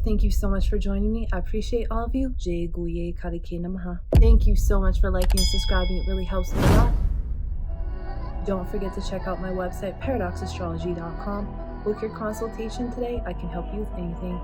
Thank you so much for joining me. I appreciate all of you. Jai Guye Karike Namaha. Thank you so much for liking and subscribing. It really helps me a lot. Don't forget to check out my website, paradoxastrology.com. Book your consultation today. I can help you with anything.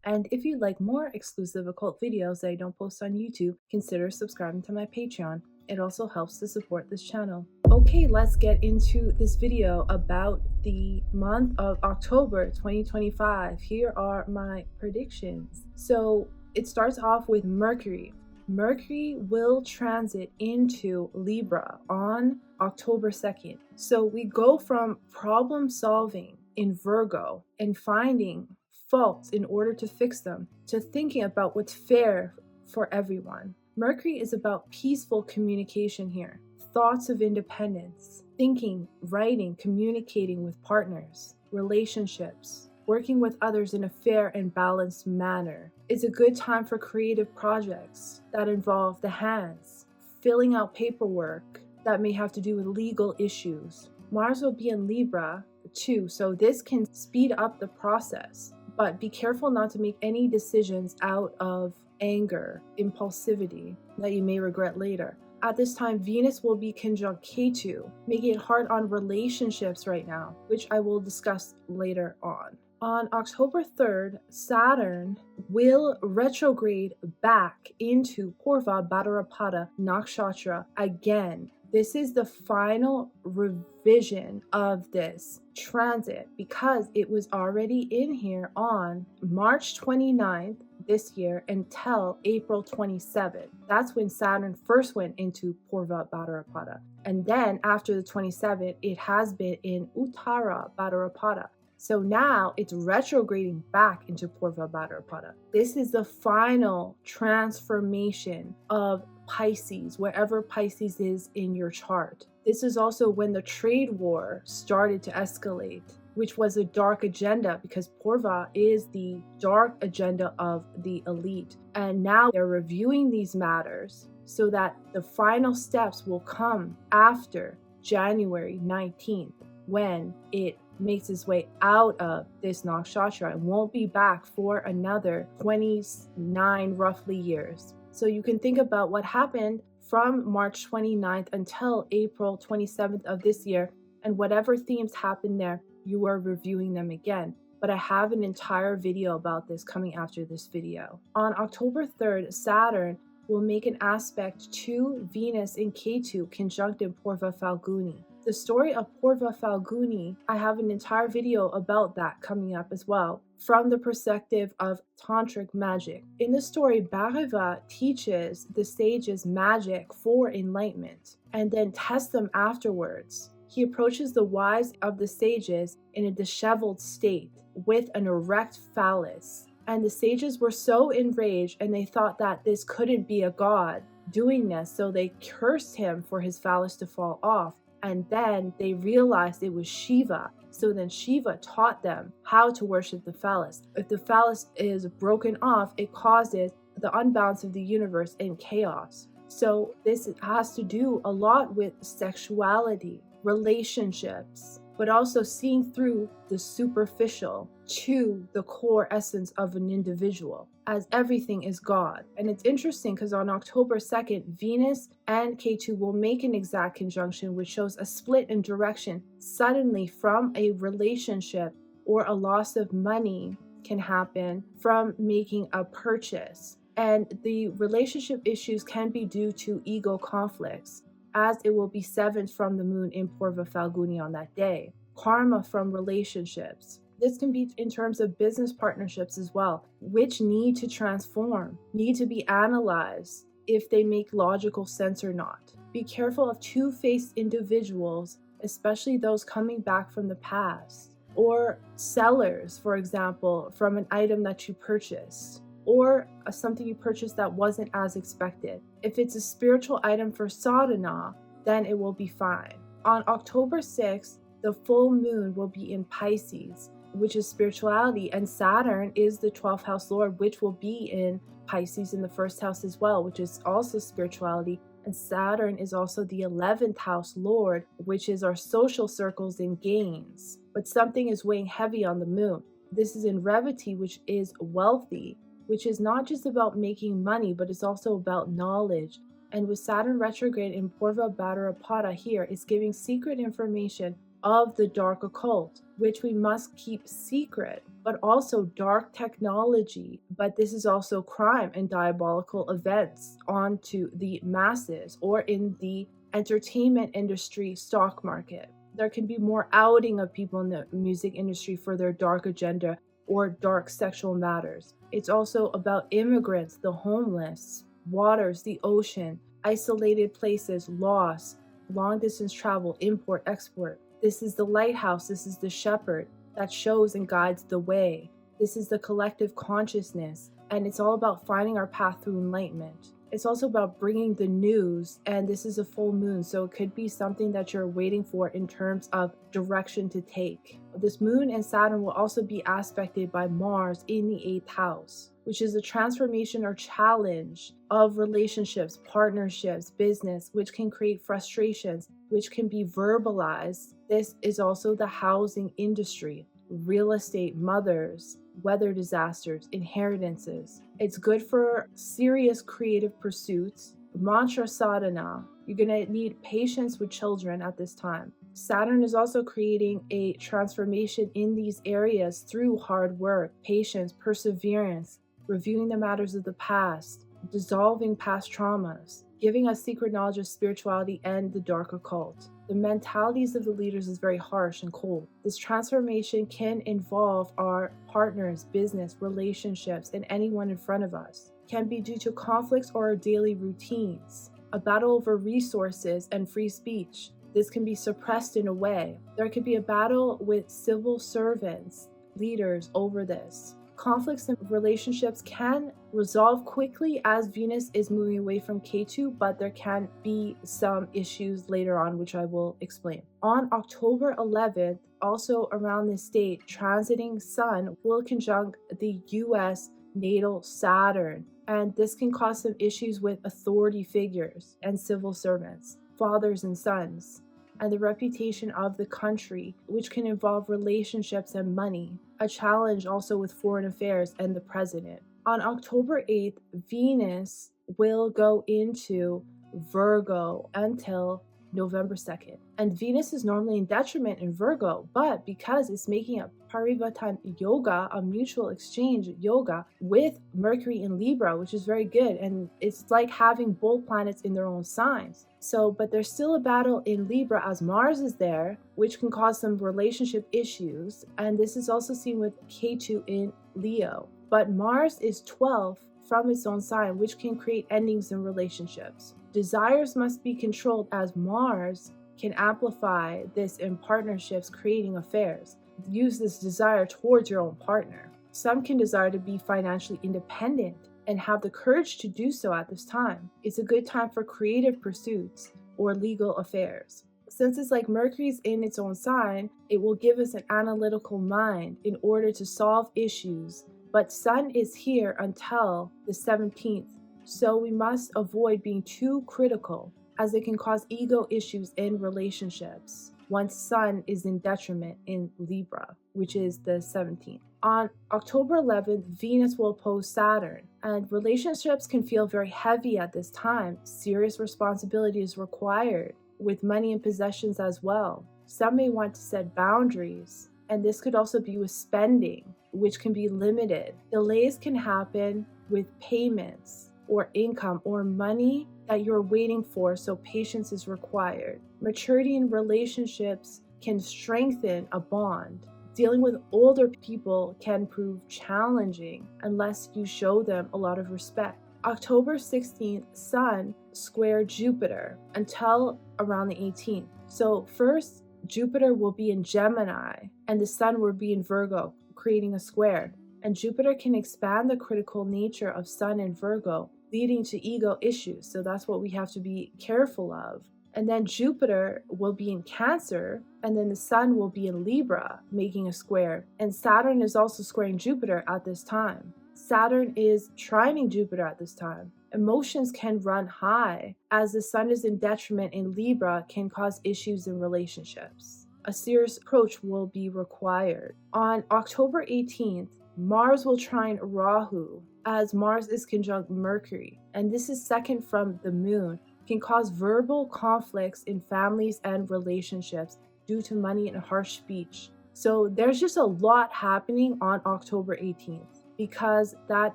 And if you'd like more exclusive occult videos that I don't post on YouTube, consider subscribing to my Patreon. It also helps to support this channel. Okay, let's get into this video about the month of October 2025. Here are my predictions. So it starts off with Mercury. Mercury will transit into Libra on October 2nd. So we go from problem solving in Virgo and finding faults in order to fix them to thinking about what's fair for everyone. Mercury is about peaceful communication here, thoughts of independence, thinking, writing, communicating with partners, relationships, working with others in a fair and balanced manner. It's a good time for creative projects that involve the hands, filling out paperwork that may have to do with legal issues. Mars will be in Libra too, so this can speed up the process. But be careful not to make any decisions out of anger, impulsivity that you may regret later. At this time, Venus will be conjunct Ketu, making it hard on relationships right now, which I will discuss later on. On October 3rd, Saturn will retrograde back into Purva Bhadrapada Nakshatra again. This is the final revision of this transit because it was already in here on March 29th this year until April 27th. That's when Saturn first went into Purva Bhadrapada. And then after the 27th, it has been in Uttara Bhadrapada. So now it's retrograding back into Purva Bhadrapada. This is the final transformation of Pisces, wherever Pisces is in your chart. This is also when the trade war started to escalate, which was a dark agenda because Purva is the dark agenda of the elite. And now they're reviewing these matters so that the final steps will come after January 19th when it makes its way out of this nakshatra and won't be back for another 29 roughly years. So you can think about what happened from March 29th until April 27th of this year, and whatever themes happened there, you are reviewing them again. But I have an entire video about this coming after this video. On October 3rd, Saturn will make an aspect to Venus in Ketu conjunct in Purva Phalguni. The story of Purva Phalguni, I have an entire video about that coming up as well, from the perspective of tantric magic. In the story, Bhagava teaches the sages magic for enlightenment and then tests them afterwards. He approaches the wise of the sages in a disheveled state with an erect phallus. And the sages were so enraged and they thought that this couldn't be a god doing this, so they cursed him for his phallus to fall off. And then they realized it was Shiva. So then Shiva taught them how to worship the phallus. If the phallus is broken off, it causes the unbalance of the universe and chaos. So this has to do a lot with sexuality, relationships, but also seeing through the superficial to the core essence of an individual, as everything is God. And it's interesting because on October 2nd, Venus and Ketu will make an exact conjunction, which shows a split in direction. Suddenly, from a relationship or a loss of money can happen from making a purchase. And the relationship issues can be due to ego conflicts, as it will be seventh from the moon in Purva Phalguni on that day. Karma from relationships. This can be in terms of business partnerships as well, which need to transform, need to be analyzed if they make logical sense or not. Be careful of two-faced individuals, especially those coming back from the past, or sellers, for example, from an item that you purchased, or something you purchased that wasn't as expected. If it's a spiritual item for sadhana, then it will be fine. On October 6th, the full moon will be in Pisces, which is spirituality, and Saturn is the 12th house lord, which will be in Pisces in the first house as well, which is also spirituality. And Saturn is also the 11th house lord, which is our social circles and gains. But something is weighing heavy on the moon. This is in Revati, which is wealthy, which is not just about making money, but it's also about knowledge. And with Saturn retrograde in Purva Bhadrapada here, it's giving secret information of the dark occult, which we must keep secret, but also dark technology. But this is also crime and diabolical events onto the masses or in the entertainment industry, stock market. There can be more outing of people in the music industry for their dark agenda or dark sexual matters. It's also about immigrants, the homeless, waters, the ocean, isolated places, loss, long distance travel, import, export. This is the lighthouse, this is the shepherd that shows and guides the way. This is the collective consciousness, and it's all about finding our path through enlightenment. It's also about bringing the news, and this is a full moon, so it could be something that you're waiting for in terms of direction to take. This moon and Saturn will also be aspected by Mars in the 8th house, which is a transformation or challenge of relationships, partnerships, business, which can create frustrations, which can be verbalized. This is also the housing industry, real estate, mothers, weather disasters, inheritances. It's good for serious creative pursuits, mantra sadhana. You're going to need patience with children at this time. Saturn is also creating a transformation in these areas through hard work, patience, perseverance, reviewing the matters of the past, dissolving past traumas, giving us secret knowledge of spirituality and the dark occult. The mentalities of the leaders is very harsh and cold. This transformation can involve our partners, business, relationships, and anyone in front of us. Can be due to conflicts or our daily routines. A battle over resources and free speech. This can be suppressed in a way. There could be a battle with civil servants, leaders over this. Conflicts in relationships can resolve quickly as Venus is moving away from Ketu, but there can be some issues later on, which I will explain. On October 11th, also around this date, transiting Sun will conjunct the US natal Saturn, and this can cause some issues with authority figures and civil servants, fathers and sons, and the reputation of the country, which can involve relationships and money. A challenge also with foreign affairs and the president. On October 8th, Venus will go into Virgo until November 2nd. And Venus is normally in detriment in Virgo, but because it's making a Parivatan yoga, a mutual exchange yoga with Mercury in Libra, which is very good. And it's like having both planets in their own signs. So, but there's still a battle in Libra as Mars is there, which can cause some relationship issues. And this is also seen with Ketu in Leo. But Mars is 12th from its own sign, which can create endings in relationships. Desires must be controlled as Mars can amplify this in partnerships, creating affairs. Use this desire towards your own partner. Some can desire to be financially independent and have the courage to do so at this time. It's a good time for creative pursuits or legal affairs. Since it's like Mercury's in its own sign, it will give us an analytical mind in order to solve issues. But Sun is here until the 17th. So we must avoid being too critical, as it can cause ego issues in relationships once Sun is in detriment in Libra, which is the 17th. On October 11th, Venus will oppose Saturn, and relationships can feel very heavy at this time. Serious responsibility is required, with money and possessions as well. Some may want to set boundaries, and this could also be with spending, which can be limited. Delays can happen with payments or income or money that you're waiting for, so patience is required. Maturity in relationships can strengthen a bond. Dealing with older people can prove challenging unless you show them a lot of respect. October 16th, Sun square Jupiter until around the 18th. So first, Jupiter will be in Gemini and the Sun will be in Virgo, creating a square. And Jupiter can expand the critical nature of Sun in Virgo, leading to ego issues. So that's what we have to be careful of. And then Jupiter will be in Cancer, and then the Sun will be in Libra, making a square. And Saturn is also squaring Jupiter at this time. Saturn is trining Jupiter at this time. Emotions can run high, as the Sun is in detriment in Libra, can cause issues in relationships. A serious approach will be required. On October 18th, Mars will trine Rahu, as Mars is conjunct Mercury, and this is second from the moon, can cause verbal conflicts in families and relationships due to money and harsh speech. So there's just a lot happening on October 18th, because that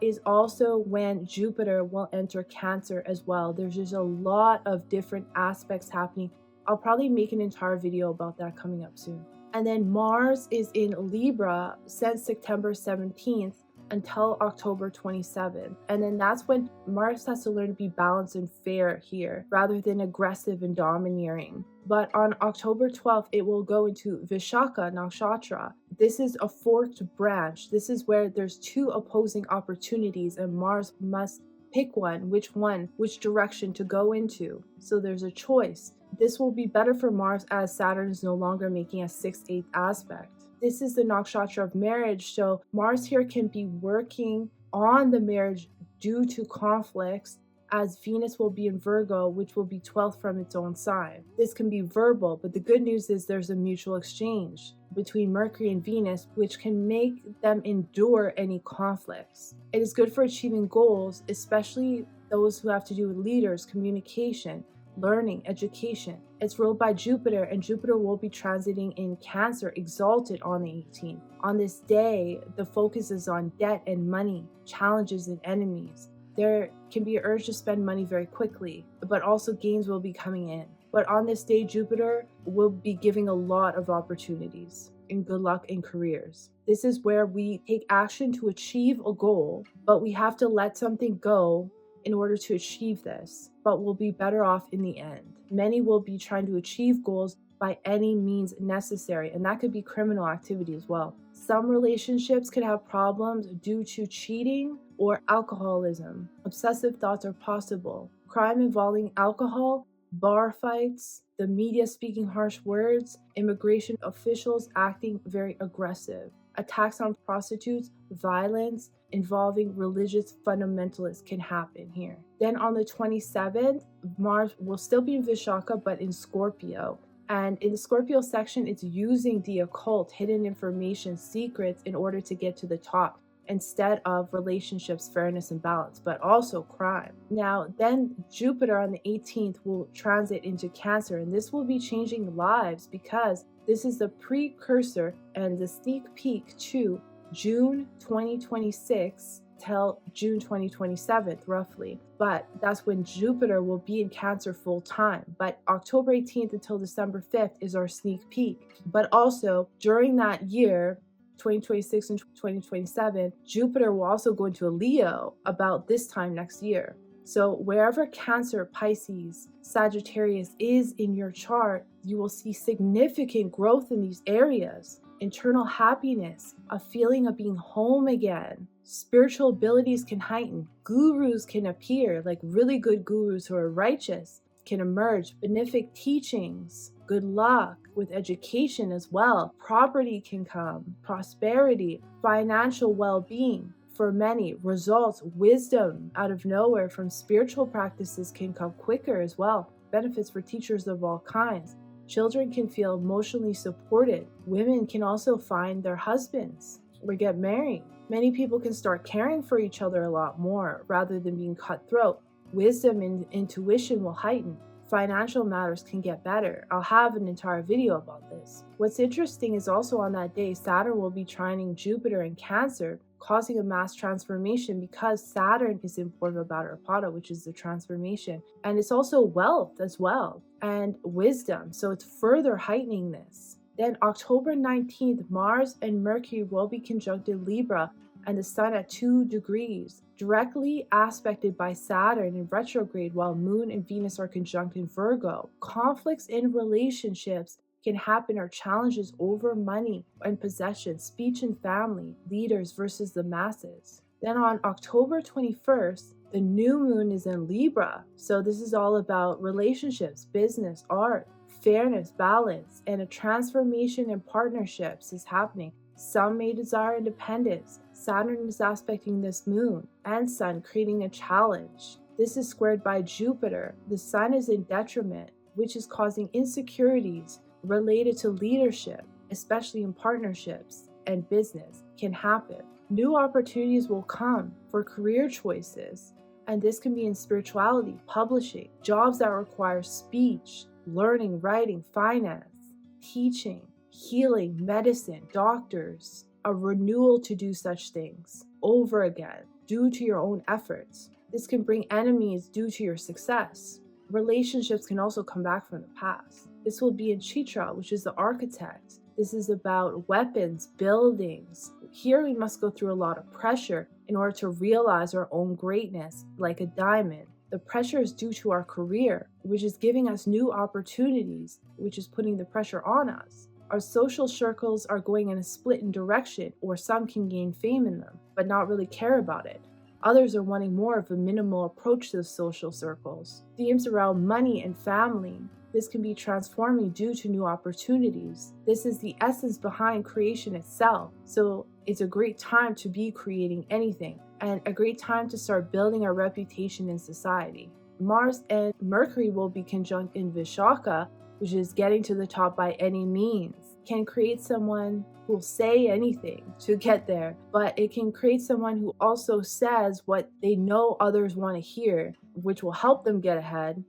is also when Jupiter will enter Cancer as well. There's just a lot of different aspects happening. I'll probably make an entire video about that coming up soon. And then Mars is in Libra since September 17th until October 27th. And then that's when Mars has to learn to be balanced and fair here, rather than aggressive and domineering. But on October 12th, it will go into Vishaka Nakshatra. This is a forked branch. This is where there's two opposing opportunities and Mars must pick which direction to go into. So there's a choice. This will be better for Mars as Saturn is no longer making a 6/8 aspect. This is the nakshatra of marriage, so Mars here can be working on the marriage due to conflicts, as Venus will be in Virgo, which will be 12th from its own sign. This can be verbal, but the good news is there's a mutual exchange between Mercury and Venus, which can make them endure any conflicts. It is good for achieving goals, especially those who have to do with leaders, communication, learning, education. It's ruled by Jupiter, and Jupiter will be transiting in Cancer, exalted on the 18th. On this day, the focus is on debt and money, challenges and enemies. There can be an urge to spend money very quickly, but also gains will be coming in. But on this day, Jupiter will be giving a lot of opportunities and good luck in careers. This is where we take action to achieve a goal, but we have to let something go in order to achieve this, but we'll be better off in the end. Many will be trying to achieve goals by any means necessary, and that could be criminal activity as well. Some relationships could have problems due to cheating or alcoholism. Obsessive thoughts are possible. Crime involving alcohol, bar fights, the media speaking harsh words, immigration officials acting very aggressive, attacks on prostitutes, violence involving religious fundamentalists can happen here. Then on the 27th, Mars will still be in Vishaka, but in Scorpio. And in the Scorpio section, it's using the occult, hidden information, secrets in order to get to the top, instead of relationships, fairness, and balance, but also crime. Now, then Jupiter on the 18th will transit into Cancer, and this will be changing lives because this is the precursor and the sneak peek to June 2026 till June 2027, roughly. But that's when Jupiter will be in Cancer full time. But October 18th until December 5th is our sneak peek. But also during that year, 2026 and 2027, Jupiter will also go into a Leo about this time next year. So wherever Cancer, Pisces, Sagittarius is in your chart, you will see significant growth in these areas. Internal happiness, a feeling of being home again. Spiritual abilities can heighten. Gurus can appear, like really good gurus who are righteous can emerge. Benefic teachings, good luck with education as well. Property can come, prosperity, financial well-being. For many, results, wisdom out of nowhere from spiritual practices can come quicker as well. Benefits for teachers of all kinds. Children can feel emotionally supported. Women can also find their husbands or get married. Many people can start caring for each other a lot more rather than being cutthroat. Wisdom and intuition will heighten. Financial matters can get better. I'll have an entire video about this. What's interesting is also on that day, Saturn will be trining Jupiter in Cancer, causing a mass transformation because Saturn is in Purvabhadrapada, which is the transformation. And it's also wealth as well and wisdom. So it's further heightening this. Then October 19th, Mars and Mercury will be conjunct in Libra and the Sun at 2 degrees, directly aspected by Saturn in retrograde, while Moon and Venus are conjunct in Virgo. Conflicts in relationships can happen or challenges over money and possessions, speech and family, leaders versus the masses. Then on October 21st, the new moon is in Libra. So this is all about relationships, business, art, fairness, balance, and a transformation in partnerships is happening. Some may desire independence. Saturn is aspecting this moon and Sun, creating a challenge. This is squared by Jupiter. The Sun is in detriment, which is causing insecurities, related to leadership, especially in partnerships and business, can happen. New opportunities will come for career choices, and this can be in spirituality, publishing, jobs that require speech, learning, writing, finance, teaching, healing, medicine, doctors, a renewal to do such things over again due to your own efforts. This can bring enemies due to your success. Relationships can also come back from the past. This will be in Chitra, which is the architect. This is about weapons, buildings. Here we must go through a lot of pressure in order to realize our own greatness, like a diamond. The pressure is due to our career, which is giving us new opportunities, which is putting the pressure on us. Our social circles are going in a split direction, or some can gain fame in them, but not really care about it. Others are wanting more of a minimal approach to the social circles. Themes around money and family. This can be transforming due to new opportunities. This is the essence behind creation itself. So it's a great time to be creating anything, and a great time to start building our reputation in society. Mars and Mercury will be conjunct in Vishaka, which is getting to the top by any means. Can create someone who will say anything to get there, but it can create someone who also says what they know others want to hear, which will help them get ahead,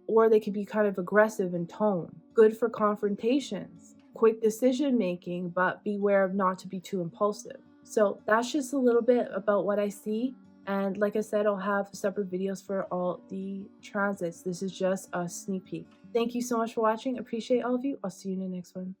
or they can be kind of aggressive in tone. Good for confrontations, quick decision making, but beware of not to be too impulsive. So that's just a little bit about what I see. And like I said, I'll have separate videos for all the transits. This is just a sneak peek. Thank you so much for watching. Appreciate all of you. I'll see you in the next one.